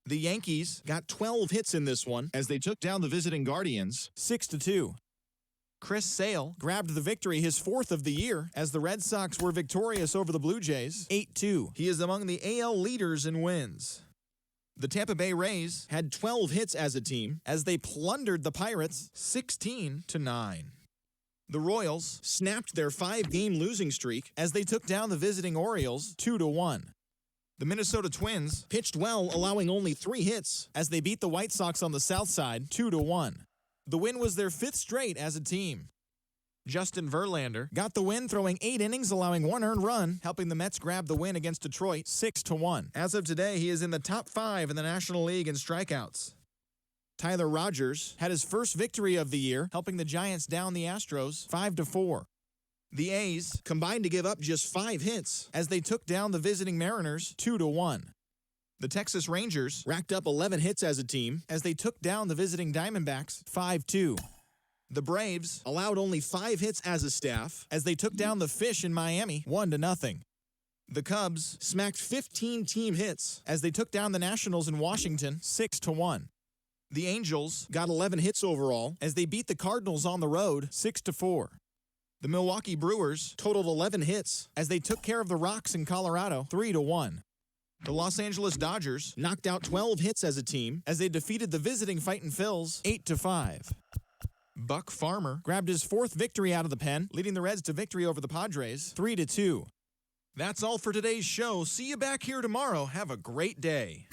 The Yankees got 12 hits in this one as they took down the visiting Guardians 6-2. Chris Sale grabbed the victory, his fourth of the year, as the Red Sox were victorious over the Blue Jays 8-2. He is among the AL leaders in wins. The Tampa Bay Rays had 12 hits as a team as they plundered the Pirates 16-9. The Royals snapped their 5-game losing streak as they took down the visiting Orioles 2-1. The Minnesota Twins pitched well, allowing only 3 hits as they beat the White Sox on the south side 2-1. The win was their 5th straight as a team. Justin Verlander got the win, throwing 8 innings, allowing 1 earned run, helping the Mets grab the win against Detroit 6-1. As of today, he is in the top 5 in the National League in strikeouts. Tyler Rogers had his first victory of the year, helping the Giants down the Astros 5-4. The A's combined to give up just 5 hits as they took down the visiting Mariners 2-1. The Texas Rangers racked up 11 hits as a team as they took down the visiting Diamondbacks 5-2. The Braves allowed only 5 hits as a staff as they took down the Fish in Miami 1-0. The Cubs smacked 15 team hits as they took down the Nationals in Washington 6-1. The Angels got 11 hits overall as they beat the Cardinals on the road 6-4. The Milwaukee Brewers totaled 11 hits as they took care of the Rocks in Colorado 3-1. The Los Angeles Dodgers knocked out 12 hits as a team as they defeated the visiting Fightin' Phils 8-5. Buck Farmer grabbed his 4th victory out of the pen, leading the Reds to victory over the Padres 3-2. That's all for today's show. See you back here tomorrow. Have a great day.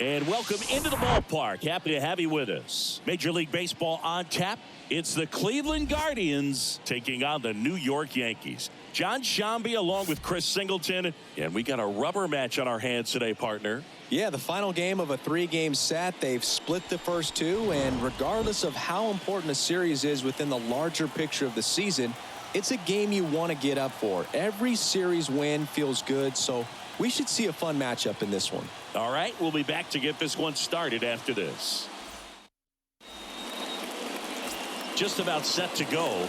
And welcome into the ballpark. Happy to have you with us. Major League Baseball on tap. It's the Cleveland Guardians taking on the New York Yankees. John Shambi along with Chris Singleton. And we got a rubber match on our hands today, partner. Yeah, the final game of a 3-game set. They've split the first two. And regardless of how important a series is within the larger picture of the season, it's a game you want to get up for. Every series win feels good. So we should see a fun matchup in this one. All right, we'll be back to get this one started after this. Just about set to go.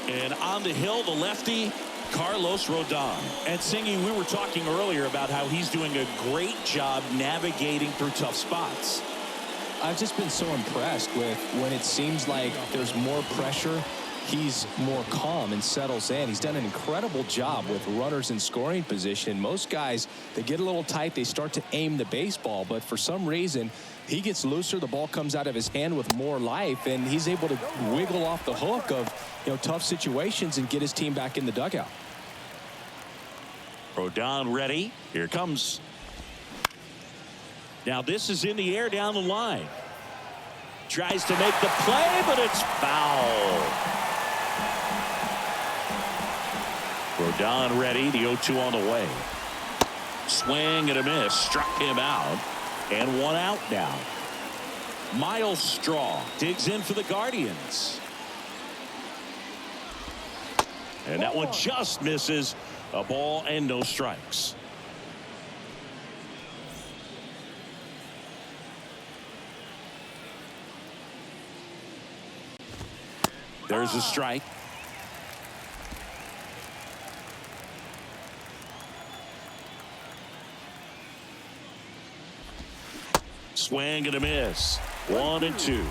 And on the hill, the lefty, Carlos Rodon. And Singy, we were talking earlier about how he's doing a great job navigating through tough spots. I've just been so impressed with when it seems like there's more pressure, he's more calm and settles in. He's done an incredible job with runners in scoring position. Most guys, they get a little tight, they start to aim the baseball, but for some reason, he gets looser, the ball comes out of his hand with more life, and he's able to wiggle off the hook of, tough situations and get his team back in the dugout. Rodon ready. Here comes. Now this is in the air down the line. Tries to make the play, but it's foul. Rodon ready. The 0-2 on the way. Swing and a miss. Struck him out. And one out now. Miles Straw digs in for the Guardians. And that one just misses. A ball and no strikes. There's a strike. Swing and a miss. 1-2.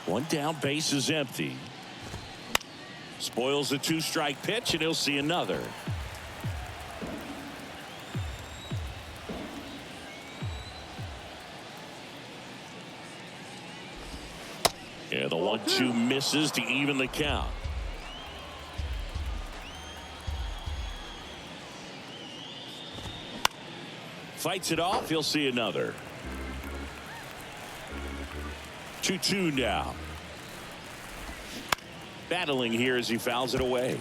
One down, base is empty. Spoils the 2-strike pitch, and he'll see another. Yeah, the 1-2 misses to even the count. Fights it off. He'll see another. 2-2 now. Battling here as he fouls it away.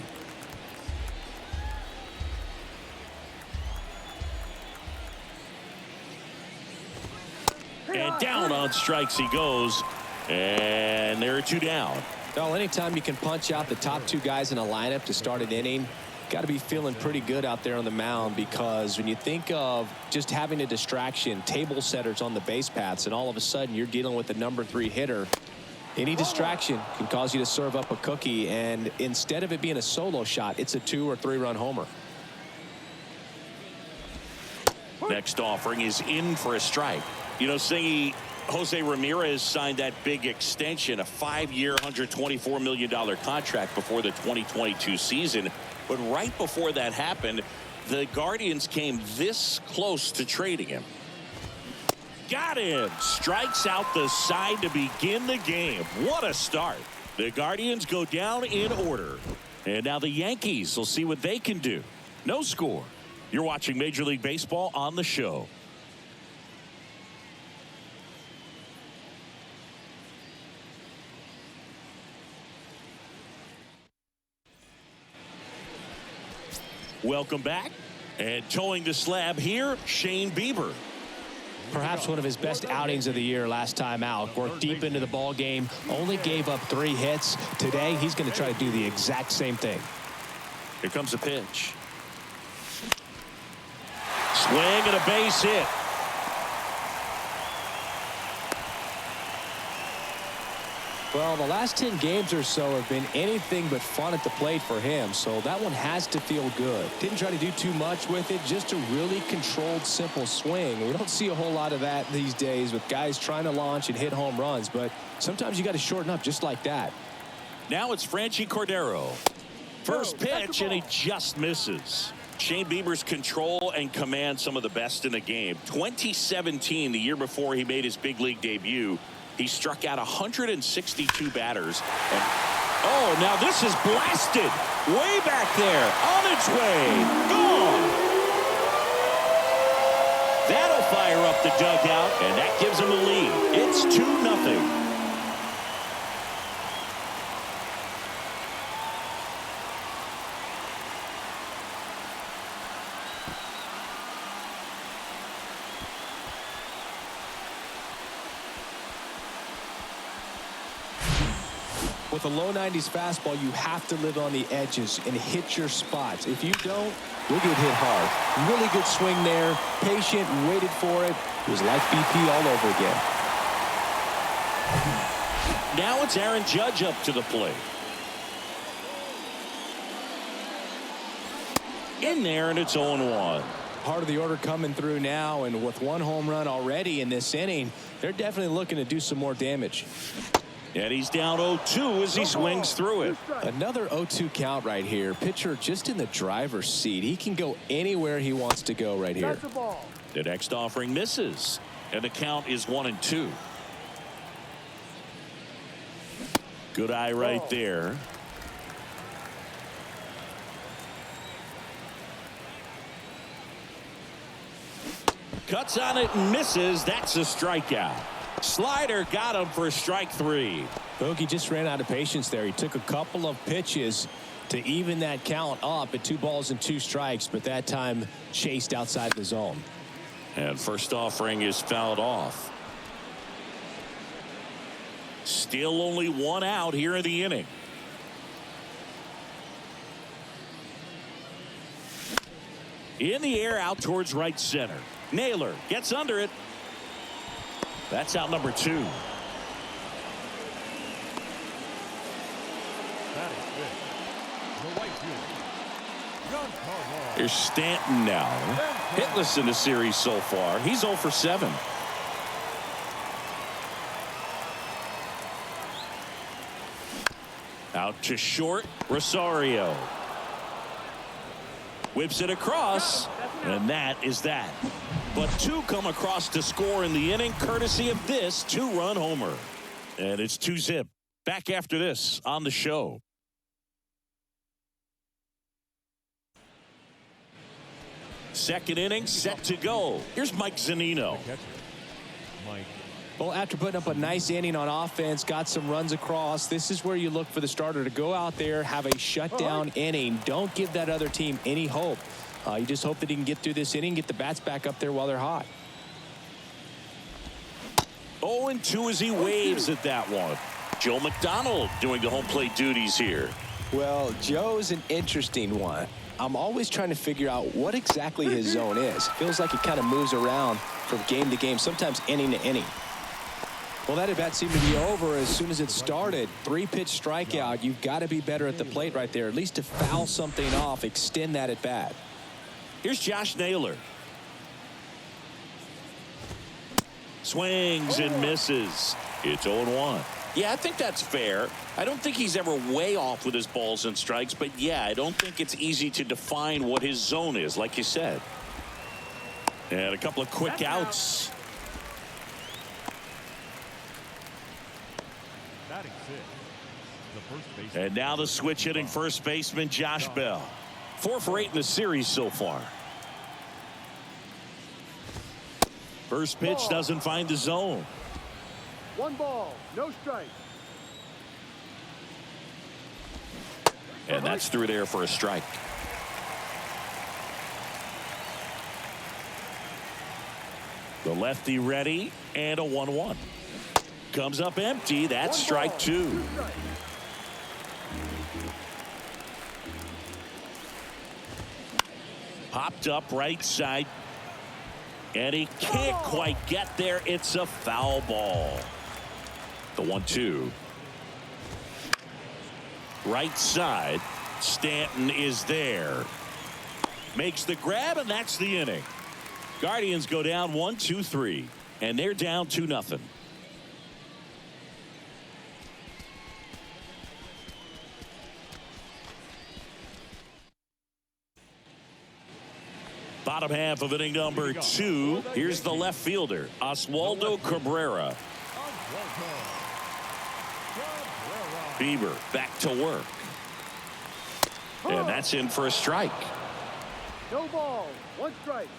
And down on strikes he goes. And there are 2 down. Well, anytime you can punch out the top 2 guys in a lineup to start an inning, got to be feeling pretty good out there on the mound, because when you think of just having a distraction, table setters on the base paths, and all of a sudden you're dealing with the number 3 hitter, any distraction can cause you to serve up a cookie, and instead of it being a solo shot, it's a 2 or 3 run homer. Next offering is in for a strike. Singy, Jose Ramirez signed that big extension, a 5-year, $124 million contract before the 2022 season. But right before that happened, the Guardians came this close to trading him. Got him. Strikes out the side to begin the game. What a start. The Guardians go down in order. And now the Yankees will see what they can do. No score. You're watching Major League Baseball on the show. Welcome back. And towing the slab here, Shane Bieber. Perhaps one of his best outings of the year last time out. Worked deep into the ball game, only gave up 3 hits. Today, he's going to try to do the exact same thing. Here comes a pitch. Swing and a base hit. Well, the last 10 games or so have been anything but fun at the plate for him, so that one has to feel good. Didn't try to do too much with it, just a really controlled, simple swing. We don't see a whole lot of that these days with guys trying to launch and hit home runs, but sometimes you got to shorten up just like that. Now it's Franchi Cordero. First pitch, and he just misses. Shane Bieber's control and command some of the best in the game. 2017, the year before he made his big league debut, he struck out 162 batters. And, oh, now this is blasted. Way back there. On its way. Gone. fire up the dugout, and that gives them a lead. It's 2-0. With a low 90s fastball, you have to live on the edges and hit your spots. If you don't, you'll get hit hard. Really good swing there. Patient, waited for it. It was like BP all over again. Now it's Aaron Judge up to the plate. In there, and it's 0-1. Part of the order coming through now, and with one home run already in this inning, they're definitely looking to do some more damage. And he's down 0-2 as he swings through it. Another 0-2 count right here. Pitcher just in the driver's seat. He can go anywhere he wants to go right here. The next offering misses, and the count is 1-2. Good eye right there. Cuts on it and misses. That's a strikeout. Slider got him for strike 3. Bogey just ran out of patience there. He took a couple of pitches to even that count up at 2 balls and 2 strikes, but that time chased outside the zone. And first offering is fouled off. Still only 1 out here in the inning. In the air out towards right center. Naylor gets under it. That's out number 2. Here's Stanton now. Hitless in the series so far. He's 0 for 7. Out to short. Rosario whips it across, and that is that. But 2 come across to score in the inning, courtesy of this 2-run homer. And it's 2-zip. Back after this on the show. Second inning set to go. Here's Mike Zunino. Well, after putting up a nice inning on offense, got some runs across, this is where you look for the starter to go out there, have a shutdown inning. Don't give that other team any hope. You just hope that he can get through this inning, get the bats back up there while they're hot. 0-2 as he waves at that one. Joe McDonald doing the home plate duties here. Well, Joe's an interesting one. I'm always trying to figure out what exactly his zone is. Feels like he kind of moves around from game to game, sometimes inning to inning. Well, that at bat seemed to be over as soon as it started. 3-pitch strikeout. You've got to be better at the plate right there, at least to foul something off, extend that at bat. Here's Josh Naylor. Swings and misses. It's 0-1. Yeah, I think that's fair. I don't think he's ever way off with his balls and strikes, but yeah, I don't think it's easy to define what his zone is, like you said. And a couple of quick outs. And now the switch hitting first baseman Josh Bell. 4 for 8 in the series so far. First pitch doesn't find the zone. 1 ball, no strike. And that's through there for a strike. The lefty ready, and a 1-1. Comes up empty. That's strike 2. Popped up right side. And he can't quite get there. It's a foul ball. The 1-2. Right side. Stanton is there. Makes the grab, and that's the inning. Guardians go down 1-2-3. And they're down 2-0. Bottom half of inning number 2. Here's the left fielder, Oswaldo Cabrera. Bieber back to work. And that's in for a strike. No ball, 1 strike.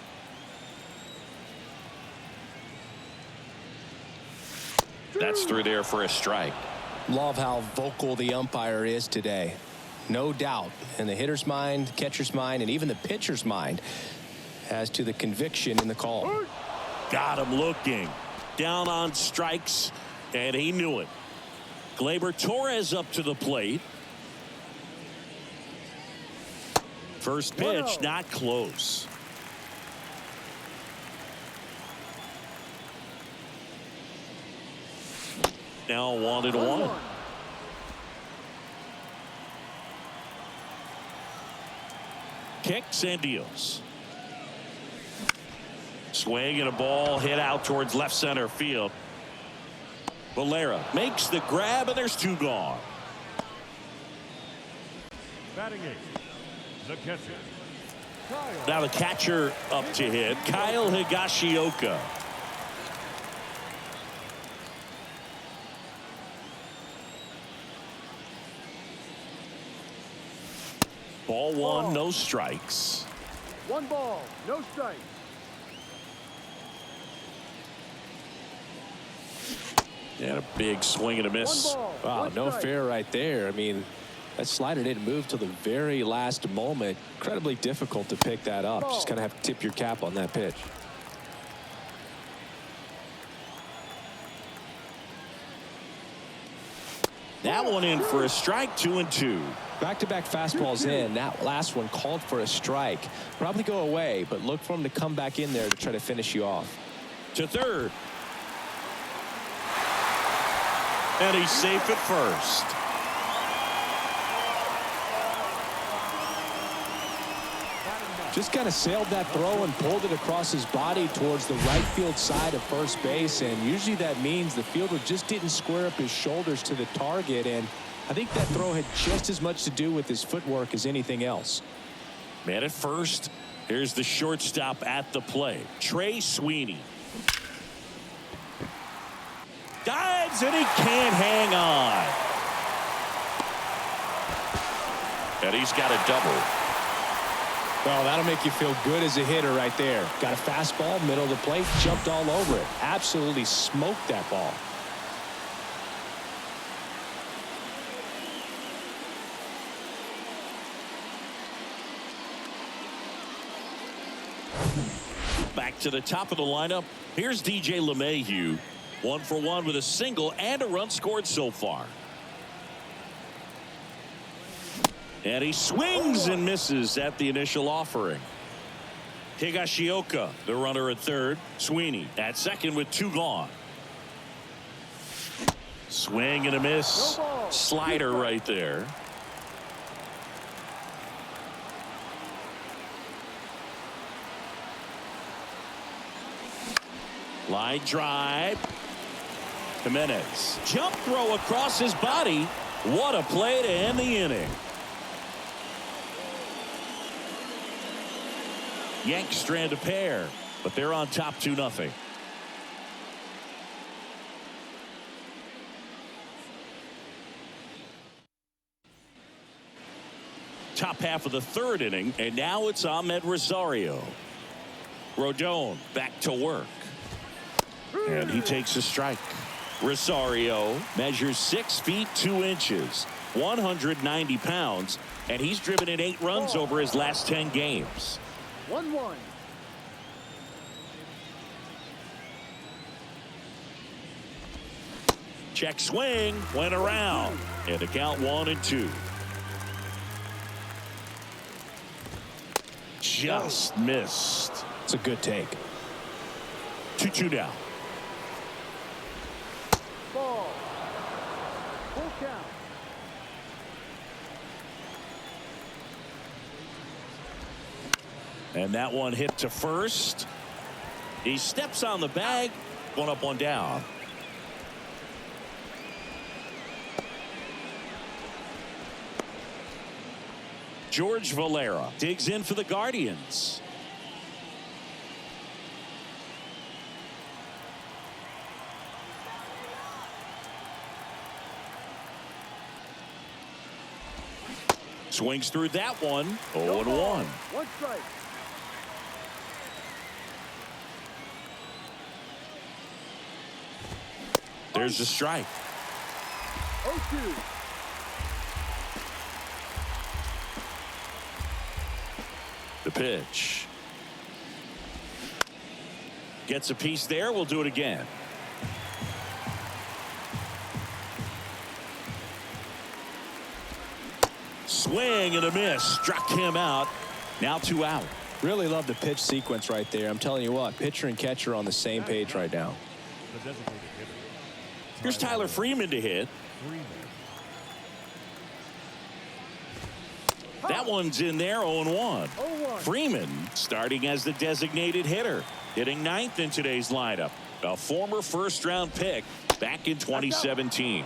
That's through there for a strike. Love how vocal the umpire is today. No doubt in the hitter's mind, catcher's mind, and even the pitcher's mind as to the conviction in the call. Got him looking. Down on strikes, and he knew it. Gleyber Torres up to the plate. First pitch, not close. Now 1-1. Kicks and deals. Swing and a ball hit out towards left center field. Valera makes the grab, and there's two gone. Batting eight, the catcher. Now the catcher up to hit, Kyle Higashioka. Ball one, no strikes. 1 ball, no strikes. And a big swing and a miss. 1 ball, Wow, 1 no strike. fair right there. I mean, that slider didn't move till the very last moment. Incredibly difficult to pick that up. Just kind of have to tip your cap on that pitch. That one in for a strike, 2-2. Back-to-back fastballs in. That last one called for a strike. Probably go away, but look for him to come back in there to try to finish you off. To third. And he's safe at first. Just kind of sailed that throw and pulled it across his body towards the right field side of first base, and usually that means the fielder just didn't square up his shoulders to the target, and I think that throw had just as much to do with his footwork as anything else. Man at first. Here's the shortstop at the plate, Trey Sweeney. Dives, and he can't hang on. And he's got a double. Well, that'll make you feel good as a hitter right there. Got a fastball, middle of the plate, jumped all over it. Absolutely smoked that ball. Back to the top of the lineup. Here's DJ LeMahieu. 1 for 1 with a single and a run scored so far. And he swings and misses at the initial offering. Higashioka, the runner at third. Sweeney at second with 2 gone. Swing and a miss. Slider right there. Line drive. Jimenez. Jump throw across his body. What a play to end the inning. Yanks strand a pair, but they're on top 2-0. Top half of the third inning, and now it's Ahmed Rosario. Rodon back to work. And he takes a strike. Rosario measures 6 feet 2 inches, 190 pounds, and he's driven in 8 runs over his last 10 games. 1-1. Check swing, went around, and the count 1-2. Just missed. It's a good take. 2-2 now. Ball. Full count. And that one hit to first. He steps on the bag. 1 up, 1 down. George Valera digs in for the Guardians. Swings through that one. 0-1. 1 strike. There's the strike. 0-2. The pitch. Gets a piece there. We'll do it again. Swing and a miss. Struck him out. Now 2 out. Really love the pitch sequence right there. I'm telling you what, pitcher and catcher are on the same page right now. Here's Tyler Freeman to hit. That one's in there, 0-1. Freeman starting as the designated hitter, hitting 9th in today's lineup. A former first-round pick back in 2017.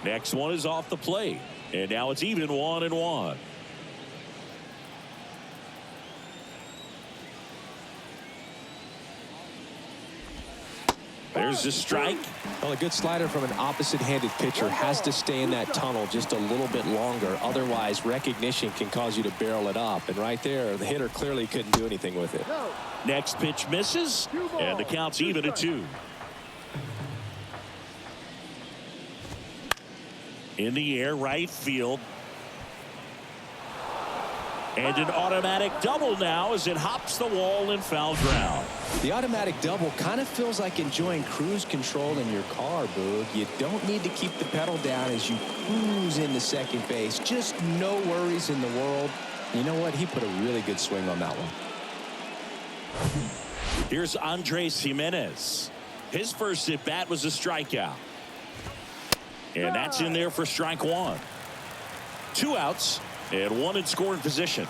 Next one is off the plate, and now it's even 1-1. There's the strike. Well, a good slider from an opposite-handed pitcher has to stay in that tunnel just a little bit longer. Otherwise, recognition can cause you to barrel it up. And right there, the hitter clearly couldn't do anything with it. Next pitch misses, and the count's even at 2. In the air, right field. And an automatic double now as it hops the wall and foul ground. The automatic double kind of feels like enjoying cruise control in your car, Boog. You don't need to keep the pedal down as you cruise into second base. Just no worries in the world. You know what? He put a really good swing on that one. Here's Andres Jimenez. His first at bat was a strikeout. And that's in there for strike 1. 2 outs. And 1 in scoring position.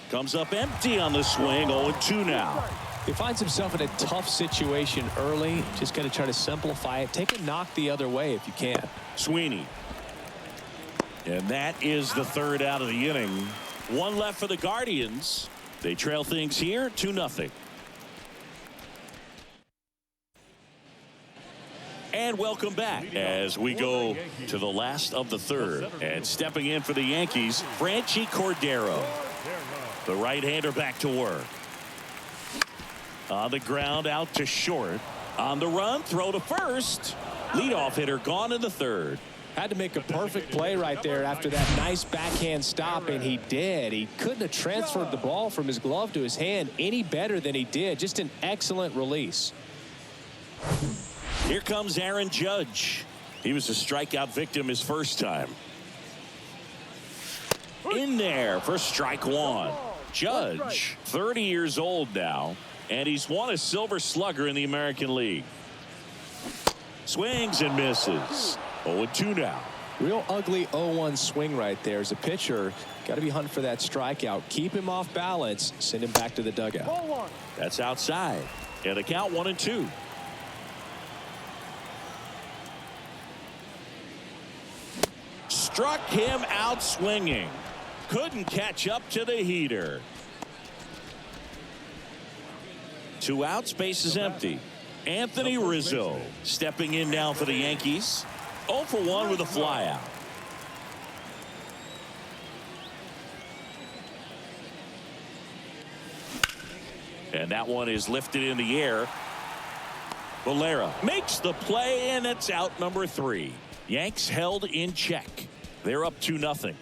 Comes up empty on the swing. 0-2 now. He finds himself in a tough situation early. Just got to try to simplify it. Take a knock the other way if you can. Sweeney. And that is the 3rd out of the inning. 1 left for the Guardians. They trail things here 2-0. And welcome back as we go to the last of the 3rd. And stepping in for the Yankees, Franchy Cordero. The right-hander back to work. On the ground, out to short. On the run, throw to first. Leadoff hitter gone in the 3rd. Had to make a perfect play right there after that nice backhand stop, and he did. He couldn't have transferred the ball from his glove to his hand any better than he did. Just an excellent release. Here comes Aaron Judge. He was a strikeout victim his first time. In there for strike 1. Judge, 30 years old now, and he's won a Silver Slugger in the American League. Swings and misses. 0-2 now. Real ugly 0-1 swing right there. As a pitcher, got to be hunting for that strikeout. Keep him off balance. Send him back to the dugout. That's outside. And the count 1-2. Struck him out swinging. Couldn't catch up to the heater. 2 outs, base is empty. Anthony Rizzo stepping in now for the Yankees. 0 for 1 with a flyout. And that one is lifted in the air. Valera makes the play, and it's out number 3. Yanks held in check. They're up 2-0.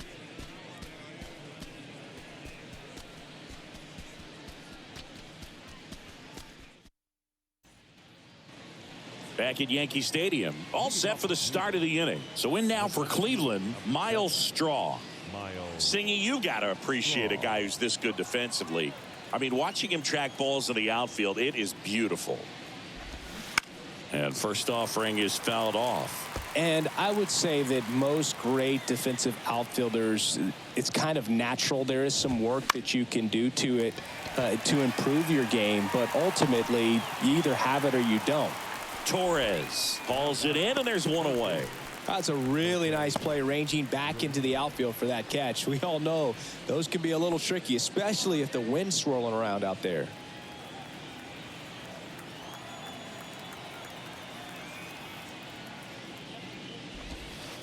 Back at Yankee Stadium, all set for the start of the inning. So in now for Cleveland, Miles Straw. Singy, you got to appreciate a guy who's this good defensively. I mean, watching him track balls in the outfield, it is beautiful. And first offering is fouled off. And I would say that most great defensive outfielders, it's kind of natural. There is some work that you can do to it to improve your game, but ultimately you either have it or you don't. Torres hauls it in, and there's one away. That's a really nice play, ranging back into the outfield for that catch. We all know those can be a little tricky, especially if the wind's swirling around out there.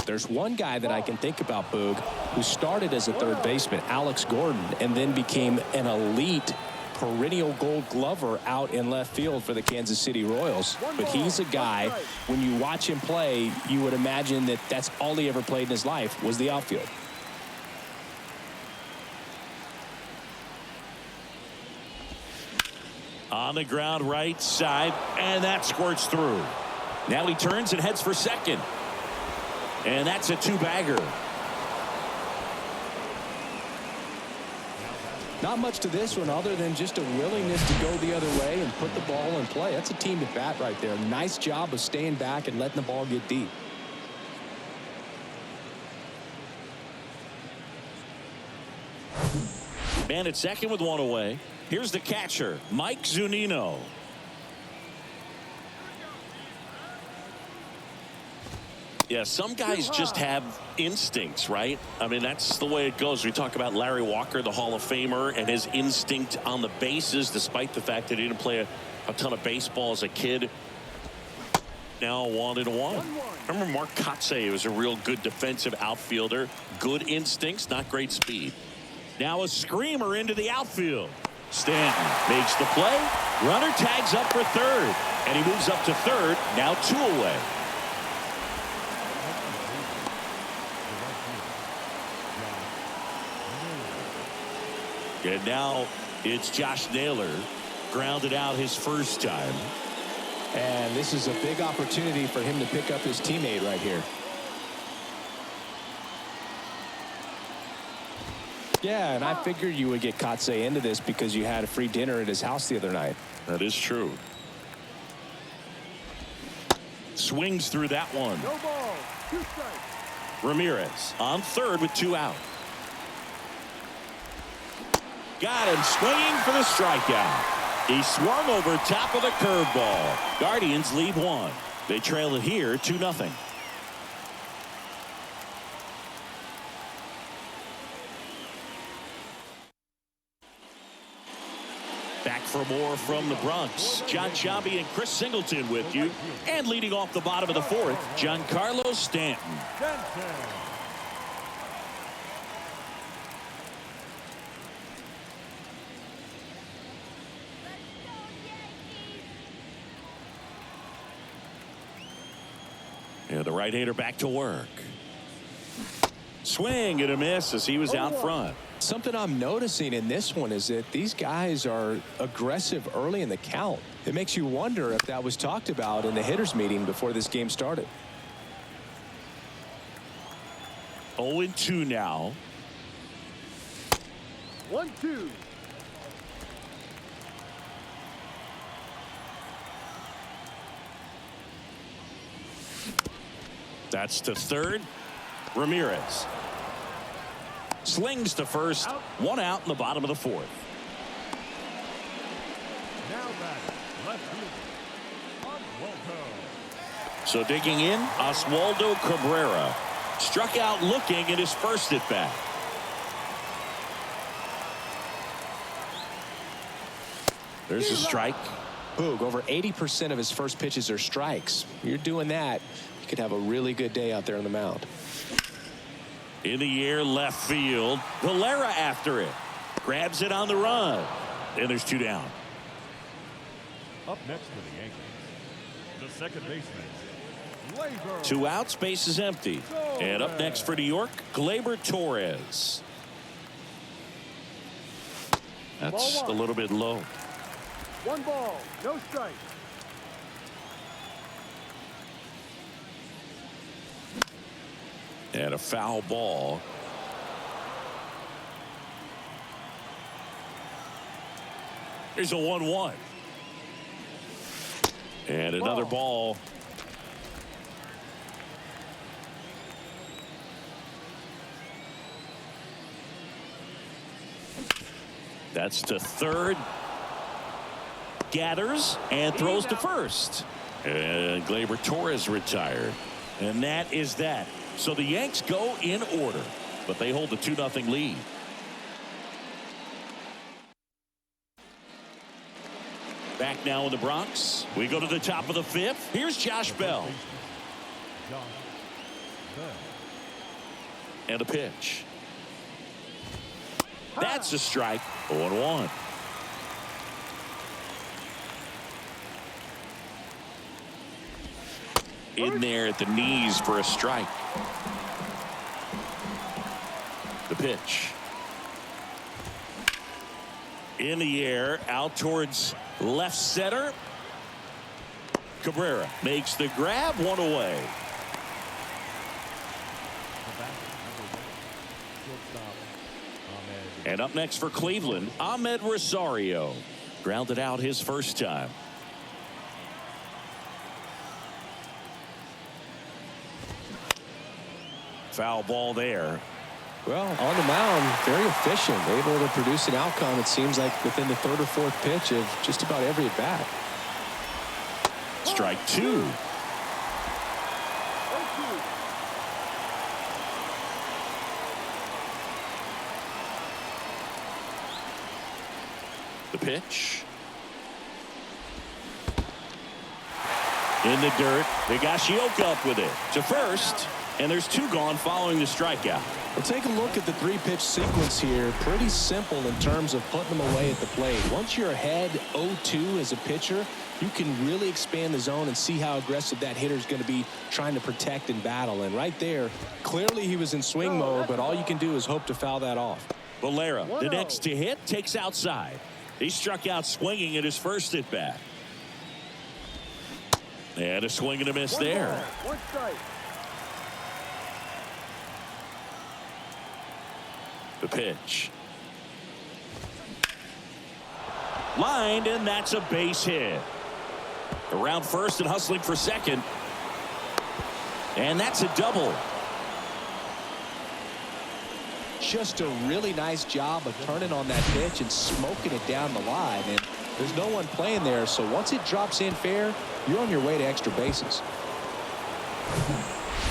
There's one guy that I can think about, Boog, who started as a third baseman, Alex Gordon, and then became an elite perennial Gold Glover out in left field for the Kansas City Royals. But he's a guy, when you watch him play, you would imagine that that's all he ever played in his life was the outfield. On the ground right side, and that squirts through. Now he turns and heads for second. And that's a two-bagger. Not much to this one other than just a willingness to go the other way and put the ball in play. That's a team at bat right there. Nice job of staying back and letting the ball get deep. Man at second with one away. Here's the catcher, Mike Zunino. Yeah, some guys just have instincts, right? I mean, that's the way it goes. We talk about Larry Walker, the Hall of Famer, and his instinct on the bases, despite the fact that he didn't play a ton of baseball as a kid. Now 1-1. I remember Mark Kotsay was a real good defensive outfielder. Good instincts, not great speed. Now a screamer into the outfield. Stanton makes the play. Runner tags up for third. And he moves up to third. Now 2 away. And now it's Josh Naylor. Grounded out his first time. And this is a big opportunity for him to pick up his teammate right here. Yeah, and I figured you would get Kotsay into this because you had a free dinner at his house the other night. That is true. Swings through that one. No ball. 2 strikes. Ramirez on third with 2 out. Got him swinging for the strikeout. He swung over top of the curveball. Guardians lead 1. They trail it here 2-0. Back for more from the Bronx. John Sciambi and Chris Singleton with you. And leading off the bottom of the 4th, Giancarlo Stanton. And the right-hander back to work. Swing and a miss as he was out front. Something I'm noticing in this one is that these guys are aggressive early in the count. It makes you wonder if that was talked about in the hitters meeting before this game started. 0-2 now. 1-2. That's to third. Ramirez slings to first. 1 out in the bottom of the 4th. Now back. Left field. Oswaldo. So digging in, Oswaldo Cabrera struck out looking in his first at bat. There's a strike. Boog, over 80% of his first pitches are strikes. You're doing that, you could have a really good day out there on the mound. In the air, left field. Valera after it. Grabs it on the run. And there's 2 down. Up next for the Yankees, the second baseman, Gleyber. 2 outs, base is empty. And up next for New York, Gleyber Torres. That's a little bit low. 1 ball, no strike. And a foul ball. Here's a 1-1. And another ball. That's to third. Gathers and throws to first. And Gleyber Torres retired. And that is that. So the Yanks go in order, but they hold the 2-0 lead. Back now in the Bronx. We go to the top of the 5th. Here's Josh Bell. And a pitch. That's a strike. 0-1. in there at the knees for a strike. The pitch. In the air, out towards left center. Cabrera makes the grab, one away. And up next for Cleveland, Ahmed Rosario. Grounded out his first time. Foul ball there. Well, on the mound, very efficient, able to produce an outcome, it seems like, within the third or fourth pitch of just about every at bat. Strike two. The pitch. In the dirt. Higashioka up with it to first. And there's two gone following the strikeout. Well, take a look at the three-pitch sequence here. Pretty simple in terms of putting them away at the plate. Once you're ahead 0-2 as a pitcher, you can really expand the zone and see how aggressive that hitter is going to be trying to protect and battle. And right there, clearly he was in swing mode, but all you can do is hope to foul that off. Valera, the next to hit, takes outside. He struck out swinging at his first at bat. And a swing and a miss there. One strike. The pitch. Lined, and that's a base hit. Around first and hustling for second. And that's a double. Just a really nice job of turning on that pitch and smoking it down the line. And there's no one playing there, so once it drops in fair, you're on your way to extra bases.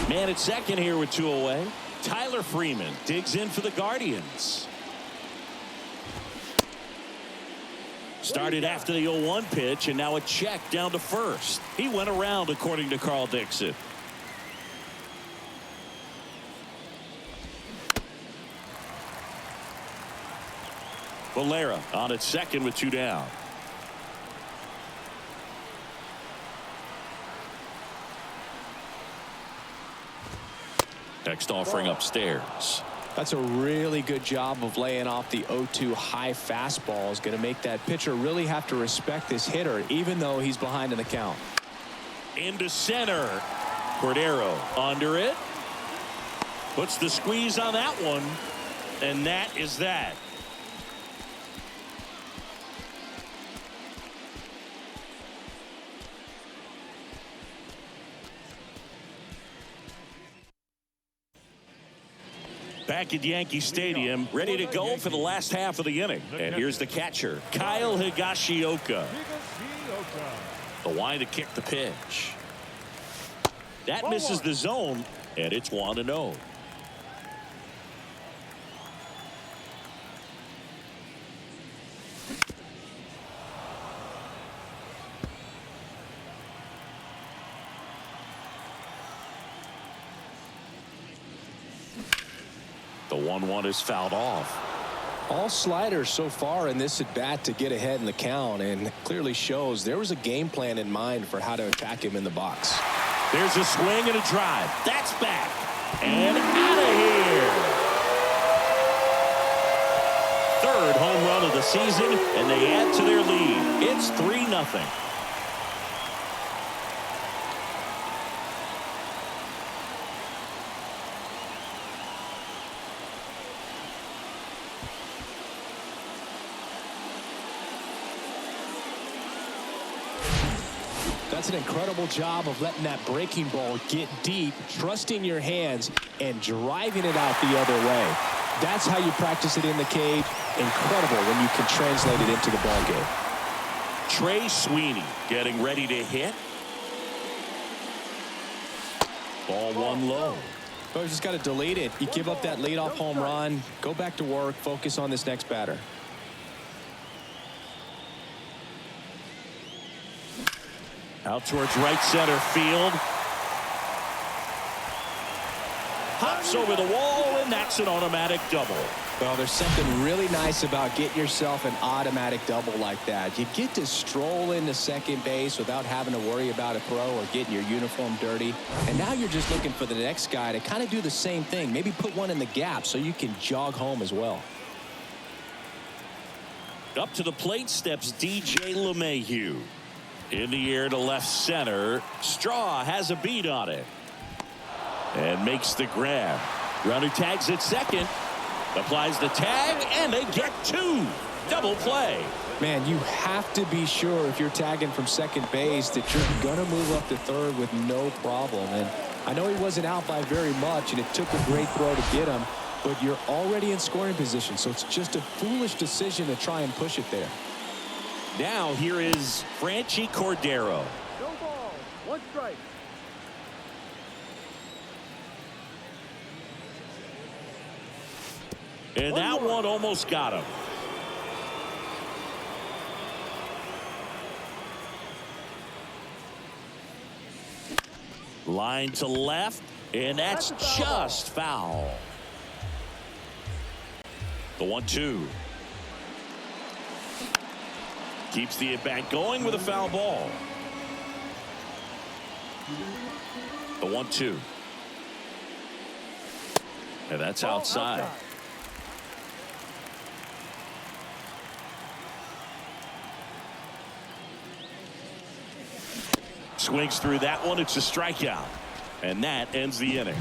Man at second here with two away. Tyler Freeman digs in for the Guardians. Started after the 0-1 pitch, and now a check down to first. He went around, according to Carl Dixon. Valera on at second with two down. Next offering upstairs. That's a really good job of laying off the 0-2 high fastball. Is going to make that pitcher really have to respect this hitter, even though he's behind in the count. Into center. Cordero under it. Puts the squeeze on that one. And that is that. Back at Yankee Stadium, ready to go for the last half of the inning. And here's the catcher, Kyle Higashioka. The line to kick the pitch. That misses the zone, and it's 1-0. The 1-1 is fouled off. All sliders so far in this at bat to get ahead in the count, and clearly shows there was a game plan in mind for how to attack him in the box. There's a swing and a drive. That's back and out of here. Third home run of the season, and they add to their lead. It's 3-0. That's an incredible job of letting that breaking ball get deep, trusting your hands, and driving it out the other way. That's how you practice it in the cage. Incredible when you can translate it into the ball game. Trey Sweeney getting ready to hit. Ball one low. Oh, you just got to delete it. You give up that leadoff home run. Go back to work. Focus on this next batter. Out towards right center field. Hops over the wall, and that's an automatic double. Well, there's something really nice about getting yourself an automatic double like that. You get to stroll into second base without having to worry about a throw or getting your uniform dirty. And now you're just looking for the next guy to kind of do the same thing. Maybe put one in the gap so you can jog home as well. Up to the plate steps DJ LeMahieu. In the air to left center. Straw has a beat on it. And makes the grab. Runner tags at second. Applies the tag, and they get two. Double play. Man, you have to be sure if you're tagging from second base that you're going to move up to third with no problem. And I know he wasn't out by very much, and it took a great throw to get him, but you're already in scoring position, so it's just a foolish decision to try and push it there. Now here is Franchy Cordero. No ball. One strike. And that one almost got him. Line to left, and that's just foul. The 1-2. Keeps the at-bat going with a foul ball. The 1-2. And that's outside. Swings through that one. It's a strikeout. And that ends the inning.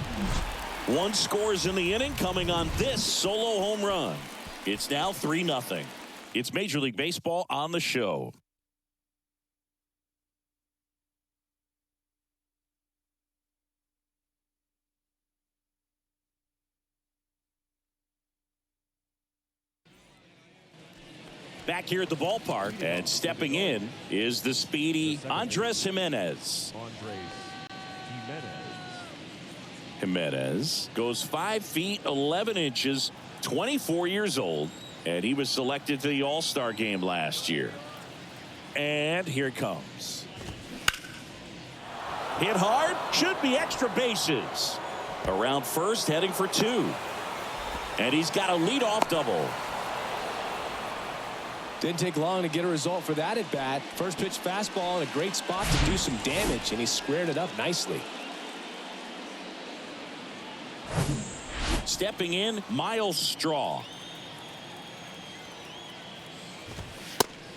One scores in the inning coming on this solo home run. It's now 3-0. It's Major League Baseball on the show. Back here at the ballpark, and stepping in is the speedy Andres Jimenez. Jimenez goes 5 feet 11 inches, 24 years old, and he was selected to the All-Star game last year. And here it comes. Hit hard, should be extra bases. Around first, heading for 2. And he's got a leadoff double. Didn't take long to get a result for that at bat. First pitch fastball in a great spot to do some damage, and he squared it up nicely. Stepping in, Miles Straw.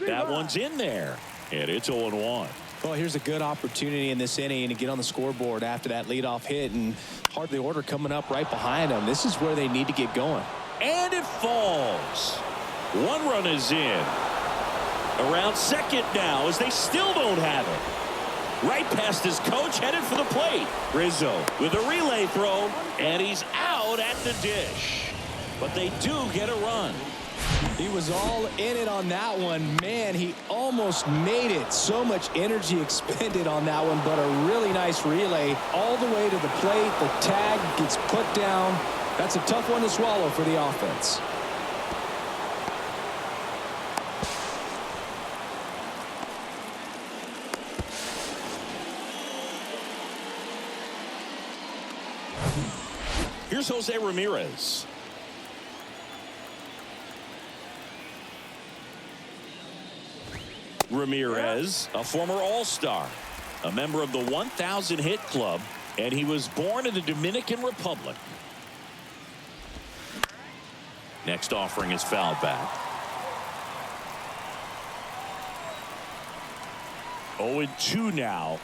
That one's in there, and it's 0-1. Well, here's a good opportunity in this inning to get on the scoreboard after that leadoff hit, and hardly order coming up right behind them. This is where they need to get going. And it falls. 1 run is in. Around second now as they still don't have it. Right past his coach, headed for the plate. Rizzo with a relay throw, and he's out at the dish. But they do get a run. He was all in it on that one. Man, he almost made it. So much energy expended on that one, but a really nice relay all the way to the plate. The tag gets put down. That's a tough one to swallow for the offense. Here's Jose Ramirez. Ramirez, a former All-Star, a member of the 1,000 hit club, and he was born in the Dominican Republic. Next offering is fouled back. 0-2 now.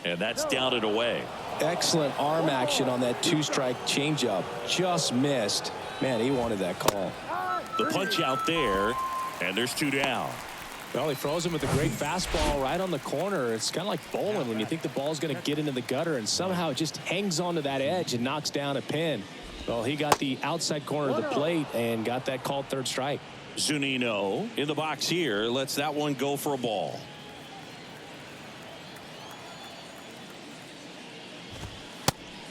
And that's down and away. Excellent arm action on that 2-strike changeup. Just missed. Man, he wanted that call. The punch out there, and there's 2 down. Well, he throws him with a great fastball right on the corner. It's kind of like bowling when you think the ball's going to get into the gutter, and somehow it just hangs onto that edge and knocks down a pin. Well, he got the outside corner of the plate and got that called 3rd strike. Zunino in the box here lets that one go for a ball.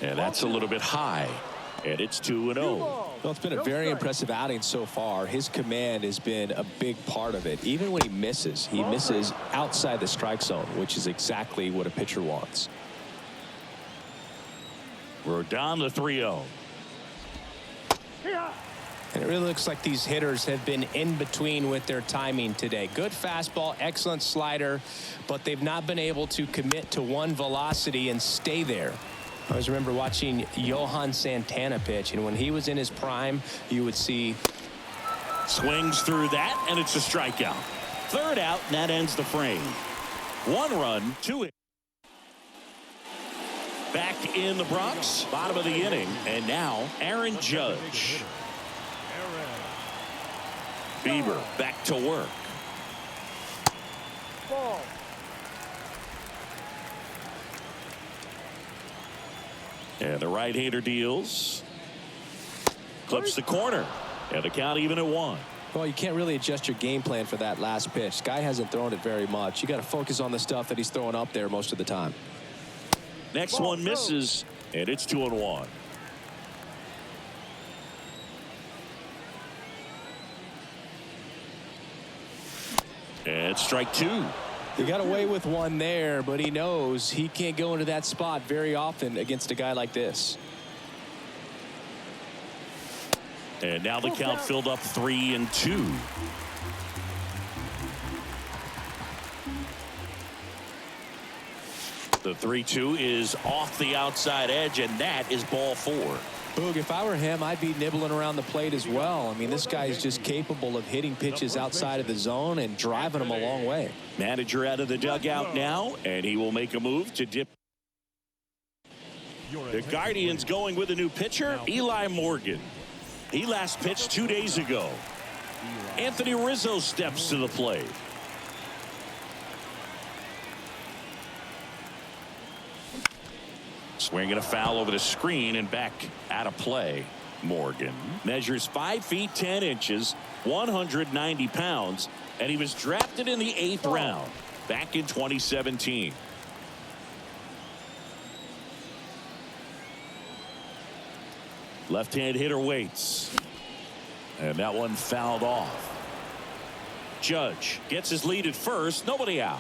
And that's a little bit high. And it's 2-0. Well, it's been a very impressive outing so far. His command has been a big part of it. Even when he misses outside the strike zone, which is exactly what a pitcher wants. We're down to 3-0. And it really looks like these hitters have been in between with their timing today. Good fastball, excellent slider, but they've not been able to commit to one velocity and stay there. I always remember watching Johan Santana pitch, and when he was in his prime, you would see. Swings through that, and it's a strikeout. Third out, and that ends the frame. 1 run, 2 hits. Back in the Bronx, bottom of the inning, and now Aaron Judge. Bieber back to work. Ball. And the right-hander deals. Clips the corner. And the count even at 1. Well, you can't really adjust your game plan for that last pitch. Guy hasn't thrown it very much. You got to focus on the stuff that he's throwing up there most of the time. Next one misses, and it's 2-1. And strike 2. He got away with one there, but he knows he can't go into that spot very often against a guy like this. And now the count filled up 3-2. The 3-2 is off the outside edge, and that is ball 4. Boog, if I were him, I'd be nibbling around the plate as well. I mean, this guy is just capable of hitting pitches outside of the zone and driving them a long way. Manager out of the dugout now, and he will make a move to dip. The Guardians going with a new pitcher, Eli Morgan. He last pitched 2 days ago. Anthony Rizzo steps to the plate. Swinging a foul over the screen and back out of play. Morgan measures 5 feet 10 inches, 190 pounds, and he was drafted in the 8th round back in 2017. Left-hand hitter waits. And that one fouled off. Judge gets his lead at first. Nobody out.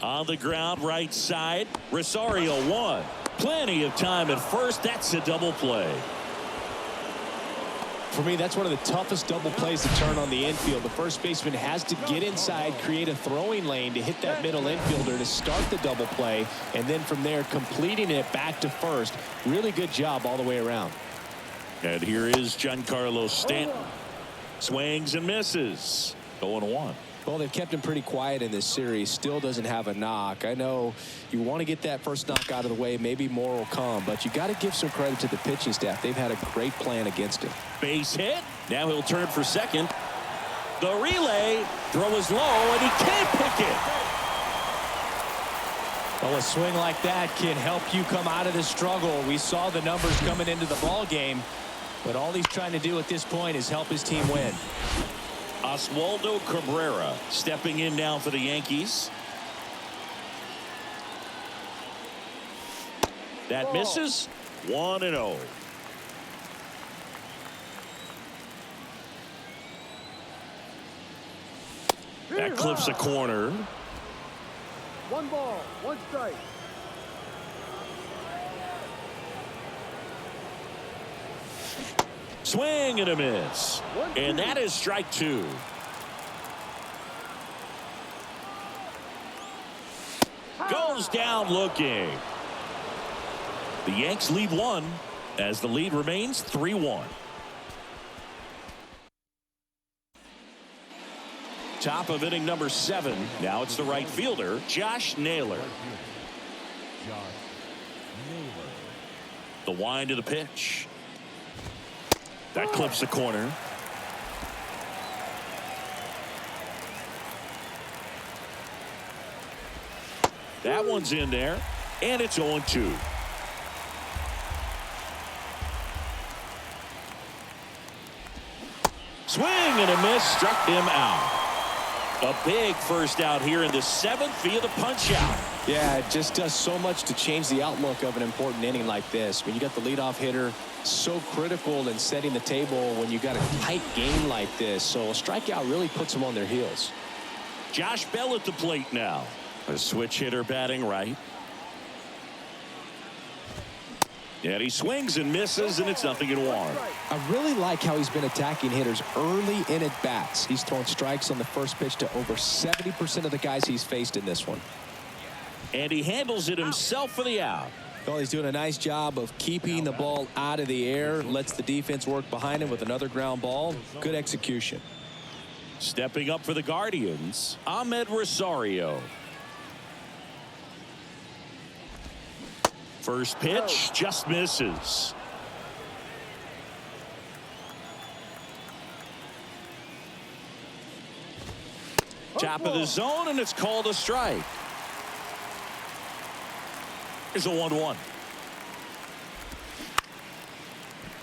On the ground, right side. Rosario 1. Plenty of time at first. That's a double play. For me, that's one of the toughest double plays to turn on the infield. The first baseman has to get inside, create a throwing lane to hit that middle infielder to start the double play, and then from there completing it back to first. Really good job all the way around. And here is Giancarlo Stanton. Swings and misses. 0-1. Well, they've kept him pretty quiet in this series. Still doesn't have a knock. I know you want to get that first knock out of the way. Maybe more will come, but you got to give some credit to the pitching staff. They've had a great plan against him. Base hit. Now he'll turn for second. The relay. Throw is low, and he can't pick it. Well, a swing like that can help you come out of the struggle. We saw the numbers coming into the ball game, but all he's trying to do at this point is help his team win. Oswaldo Cabrera stepping in now for the Yankees. That misses. 1-0. That clips a corner. 1 ball, 1 strike. Swing and a miss. And that is strike 2. Goes down looking. The Yanks lead 1 as the lead remains 3-1. Top of inning number 7. Now it's the right fielder, Josh Naylor. The wind of the pitch. That clips the corner. That one's in there, and it's 0-2. Swing and a miss, struck him out. A big first out here in the 7th via the punch out. Yeah, it just does so much to change the outlook of an important inning like this. When you got the leadoff hitter, so critical in setting the table when you got a tight game like this. So a strikeout really puts them on their heels. Josh Bell at the plate now. A switch hitter batting right. And he swings and misses, and it's 0-1. I really like how he's been attacking hitters early in at bats. He's thrown strikes on the first pitch to over 70% of the guys he's faced in this one. And he handles it himself for the out. Well, he's doing a nice job of keeping the ball out of the air, lets the defense work behind him with another ground ball. Good execution. Stepping up for the Guardians, Ahmed Rosario. First pitch just misses. Top of the zone, and it's called a strike. Here's a 1-1.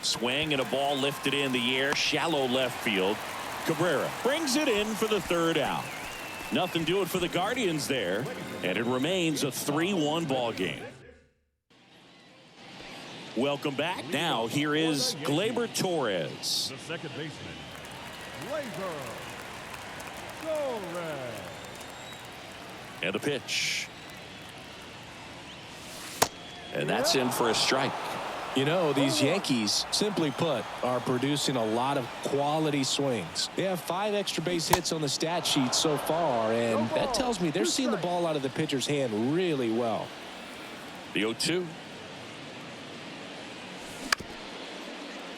Swing and a ball lifted in the air, shallow left field. Cabrera brings it in for the third out. Nothing doing for the Guardians there, and it remains a 3-1 ball game. Welcome back. Now here is Gleyber Torres. The second baseman, Gleyber Torres. And a pitch. And that's in for a strike. You know, these Yankees, simply put, are producing a lot of quality swings. They have 5 extra base hits on the stat sheet so far, and that tells me they're seeing the ball out of the pitcher's hand really well. The 0-2.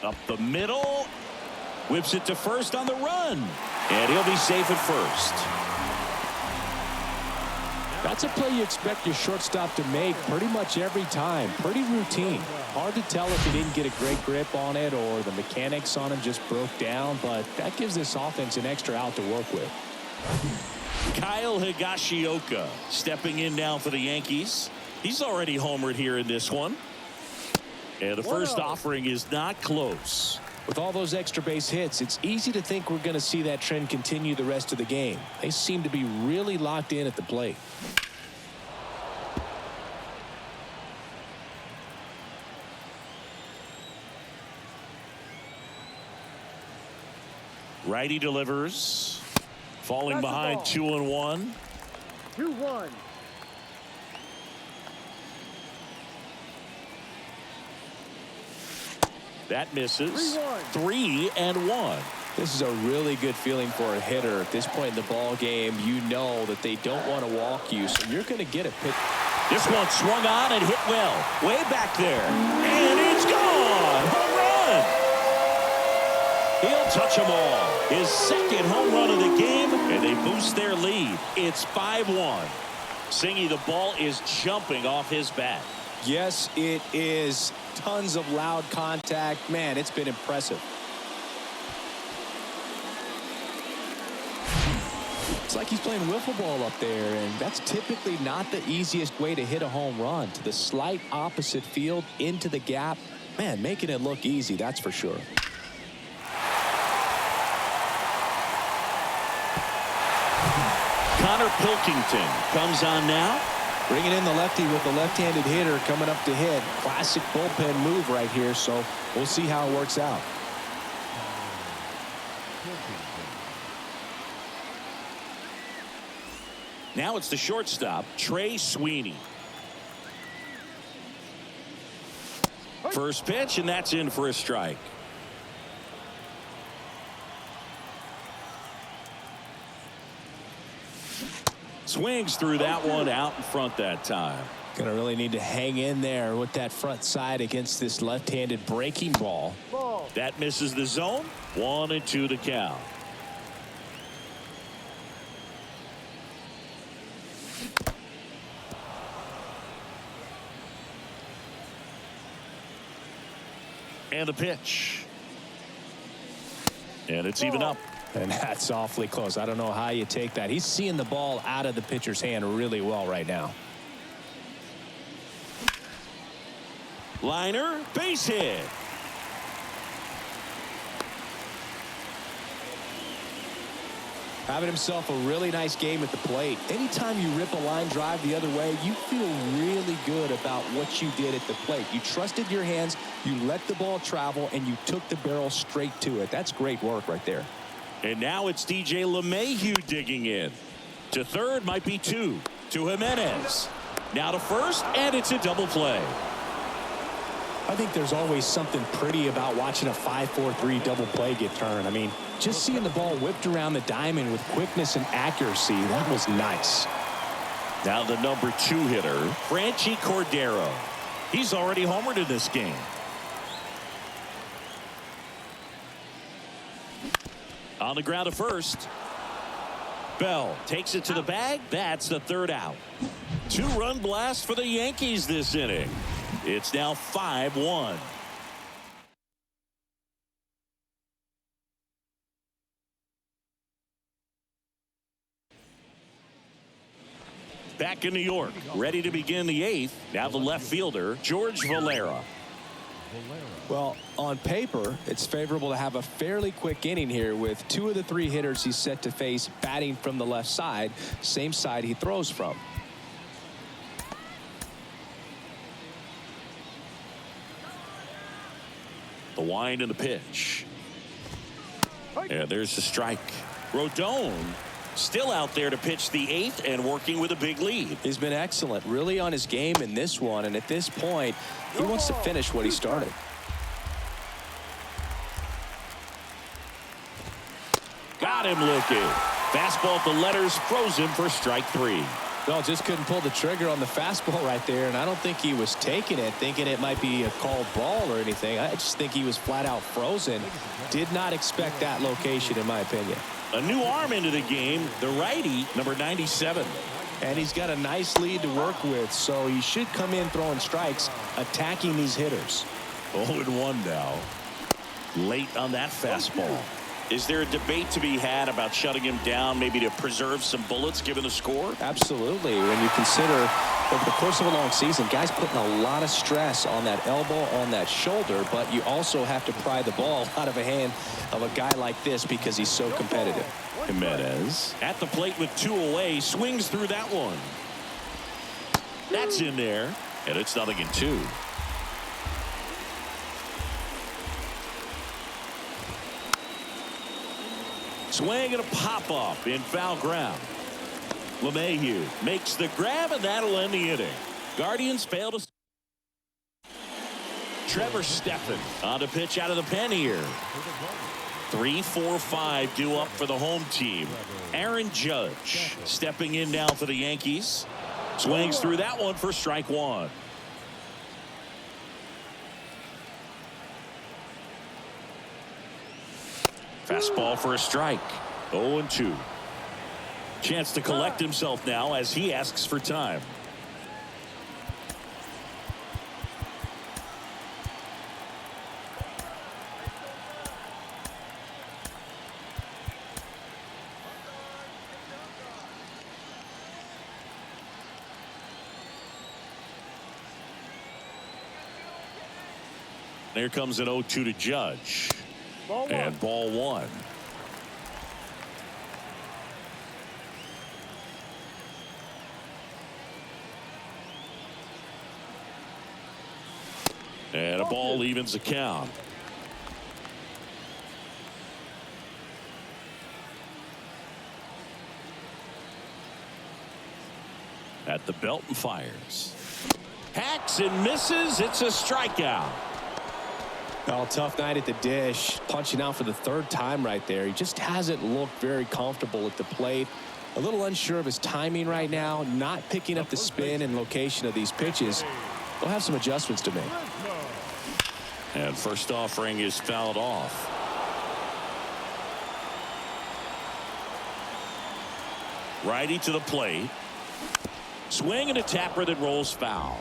Up the middle. Whips it to first on the run. And he'll be safe at first. That's a play you expect your shortstop to make pretty much every time. Pretty routine. Hard to tell if he didn't get a great grip on it or the mechanics on him just broke down, but that gives this offense an extra out to work with. Kyle Higashioka stepping in now for the Yankees. He's already homered here in this one. And the first offering is not close. With all those extra base hits, it's easy to think we're going to see that trend continue the rest of the game. They seem to be really locked in at the plate. Righty delivers. Falling behind 2-1. 2-1. That misses. 3-1. This is a really good feeling for a hitter. At this point in the ball game, you know that they don't want to walk you, so you're going to get a pitch. This one swung on and hit well. Way back there. And it's gone. Home run. He'll touch them all. His second home run of the game, and they boost their lead. It's 5-1. Singy, the ball is jumping off his bat. Yes, it is. Tons of loud contact. Man, it's been impressive. It's like he's playing wiffle ball up there, and that's typically not the easiest way to hit a home run. To the slight opposite field, into the gap. Man, making it look easy, that's for sure. Connor Pilkington comes on now. Bringing in the lefty with the left-handed hitter coming up to hit. Classic bullpen move right here, so we'll see how it works out. Now it's the shortstop, Trey Sweeney. First pitch, and that's in for a strike. Swings through that one, out in front that time. Gonna really need to hang in there with that front side against this left-handed breaking ball. That misses the zone. 1-2 to count. And the pitch. And it's even up. And that's awfully close. I don't know how you take that. He's seeing the ball out of the pitcher's hand really well right now. Liner, base hit. Having himself a really nice game at the plate. Anytime you rip a line drive the other way, you feel really good about what you did at the plate. You trusted your hands, you let the ball travel, and you took the barrel straight to it. That's great work right there. And now it's DJ LeMahieu digging in. To third, might be 2. To Jimenez. Now to first, and it's a double play. I think there's always something pretty about watching a 5-4-3 double play get turned. I mean, just seeing the ball whipped around the diamond with quickness and accuracy, that was nice. Now the number 2 hitter, Franchy Cordero. He's already homered in this game. On the ground to first. Bell takes it to the bag. That's the 3rd out. 2-run blast for the Yankees this inning. It's now 5-1. Back in New York, ready to begin the 8th. Now the left fielder, George Valera. Well, on paper, it's favorable to have a fairly quick inning here with 2 of the 3 hitters he's set to face batting from the left side, same side he throws from. The wind and the pitch. And there's the strike. Rodon still out there to pitch the 8th and working with a big lead. He's been excellent, really on his game in this one, and at this point, he wants to finish what he started. Got him looking. Fastball at the letters, frozen for strike 3. No, just couldn't pull the trigger on the fastball right there, and I don't think he was taking it, thinking it might be a called ball or anything. I just think he was flat out frozen. Did not expect that location, in my opinion. A new arm into the game, the righty, number 97. And he's got a nice lead to work with, so he should come in throwing strikes, attacking these hitters. 0-1 now. Late on that fastball. Is there a debate to be had about shutting him down, maybe to preserve some bullets given the score? Absolutely. When you consider over the course of a long season, guys putting a lot of stress on that elbow, on that shoulder, but you also have to pry the ball out of a hand of a guy like this because he's so competitive. Jimenez at the plate with 2 away, swings through that one. That's in there, and it's 0-2. Swing and a pop-up in foul ground. LeMahieu makes the grab, and that'll end the inning. Guardians fail to... Trevor Stephan on the pitch out of the pen here. 3-4-5 due up for the home team. Aaron Judge stepping in now for the Yankees. Swings through that one for strike 1. Fastball for a strike. 0-2. Chance to collect himself now as he asks for time. Here comes an 0-2 to Judge. And ball 1. And a ball evens the count. At the belt and fires. Hacks and misses. It's a strikeout. Oh, tough night at the dish. Punching out for the 3rd time right there. He just hasn't looked very comfortable at the plate. A little unsure of his timing right now. Not picking up the spin and location of these pitches. They'll have some adjustments to make. And first offering is fouled off. Righty to the plate. Swing and a tapper that rolls foul.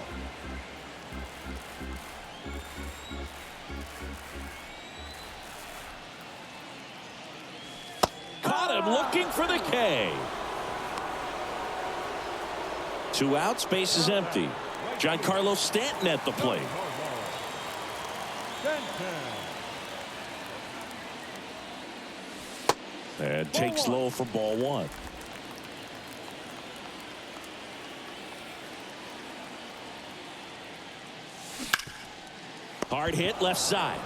Caught him looking for the K. 2 outs, base is empty. Giancarlo Stanton at the plate. And takes low for ball 1. Hard hit left side.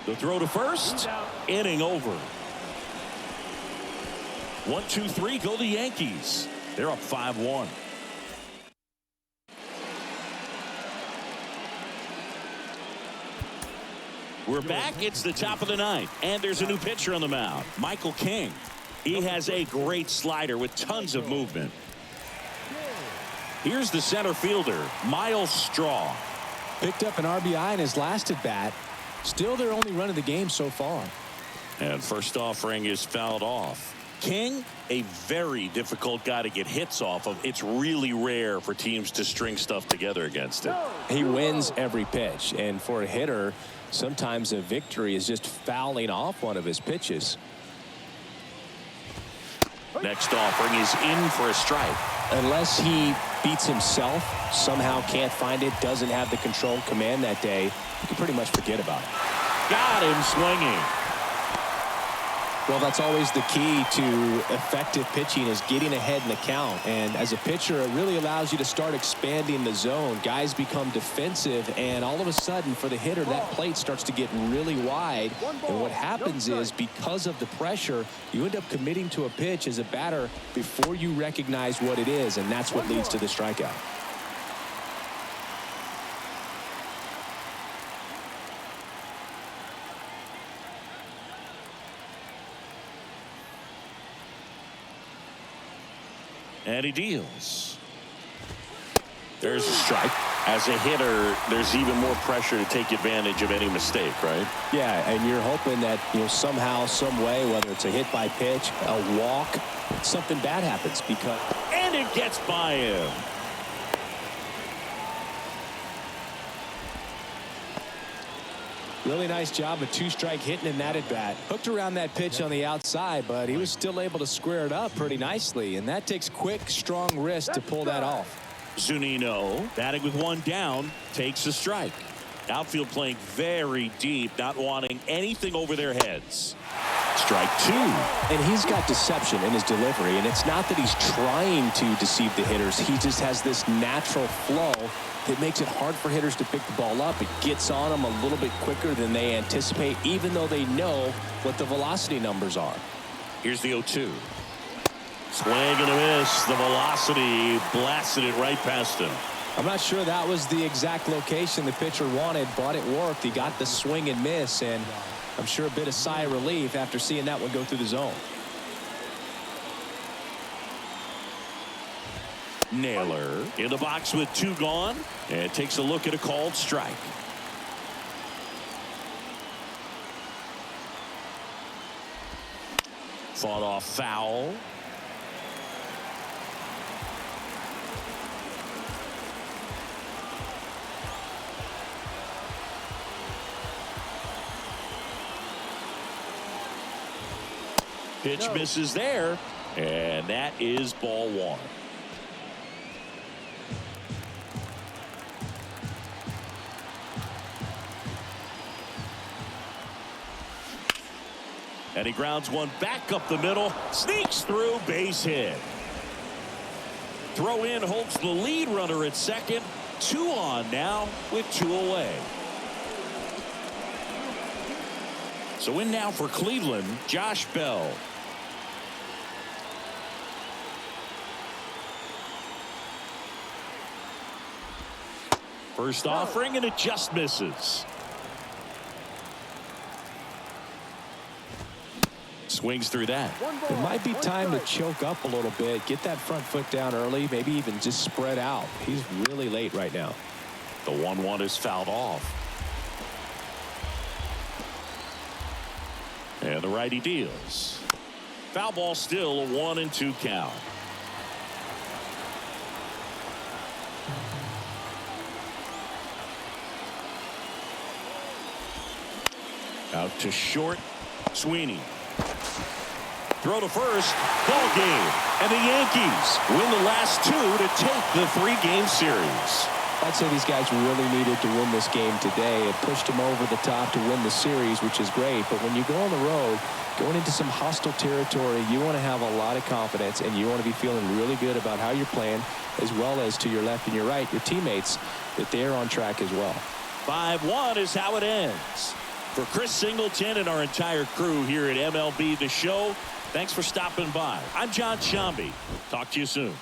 The throw to first. Inning over. 1-2-3 go the Yankees. They're up 5-1. We're back. It's the top of the ninth, and there's a new pitcher on the mound, Michael King. He has a great slider with tons of movement. Here's the center fielder, Miles Straw. Picked up an RBI in his last at bat. Still their only run of the game so far. And first offering is fouled off. King, a very difficult guy to get hits off of. It's really rare for teams to string stuff together against him. He wins every pitch, and for a hitter, sometimes a victory is just fouling off one of his pitches. Next offering is in for a strike. Unless he beats himself, somehow can't find it, doesn't have the control command that day, you can pretty much forget about it. Got him swinging. Well, that's always the key to effective pitching, is getting ahead in the count. And as a pitcher, it really allows you to start expanding the zone. Guys become defensive, and all of a sudden, for the hitter, that plate starts to get really wide. And what happens is, because of the pressure, you end up committing to a pitch as a batter before you recognize what it is, and that's what leads to the strikeout. And he deals. There's a strike. As a hitter, there's even more pressure to take advantage of any mistake, right? Yeah, and you're hoping that, somehow, some way, whether it's a hit by pitch, a walk, something bad happens. And it gets by him. Really nice job of two-strike hitting in that at bat. Hooked around that pitch on the outside, but he was still able to square it up pretty nicely, and that takes quick, strong wrist to pull that off. Zunino, batting with one down, takes a strike. Outfield playing very deep, not wanting anything over their heads. Strike two. And he's got deception in his delivery, and it's not that he's trying to deceive the hitters. He just has this natural flow that makes it hard for hitters to pick the ball up. It gets on them a little bit quicker than they anticipate, even though they know what the velocity numbers are. Here's the 0-2. Swing and a miss. The velocity blasted it right past him. I'm not sure that was the exact location the pitcher wanted, but it worked. He got the swing and miss, and I'm sure a bit of sigh of relief after seeing that one go through the zone. Naylor in the box with two gone, and takes a look at a called strike. Fought off foul. Pitch misses there, and that is ball one. And he grounds one back up the middle, sneaks through, base hit. Throw in holds the lead runner at second. 2 on now with 2 away. So in now for Cleveland, Josh Bell. First offering, and it just misses. Swings through that. It might be time to choke up a little bit, get that front foot down early, maybe even just spread out. He's really late right now. The 1-1 is fouled off. And the righty deals. Foul ball, still a 1-2 count. Out to short. Sweeney. Throw to first. Ball game. And the Yankees win the last 2 to take the 3-game series. I'd say these guys really needed to win this game today. It pushed them over the top to win the series, which is great. But when you go on the road, going into some hostile territory, you want to have a lot of confidence, and you want to be feeling really good about how you're playing, as well as to your left and your right, your teammates, that they're on track as well. 5-1 is how it ends. For Chris Singleton and our entire crew here at MLB The Show, thanks for stopping by. I'm John Shambi. Talk to you soon.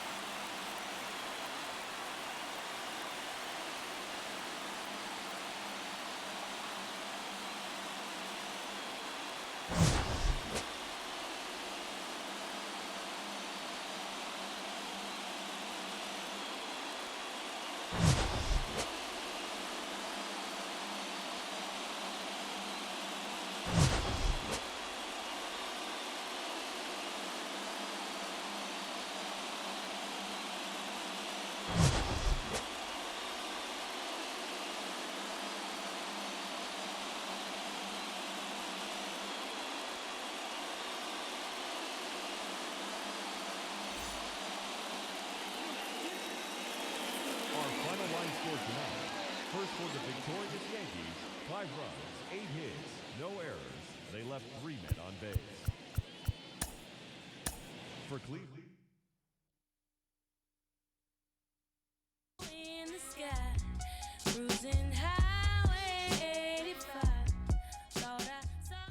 scores tonight. First for the victorious Yankees, 5 runs, 8 hits, no errors. They left 3 men on base. For Cleveland. In the sky, cruising highway 85. Thought I saw.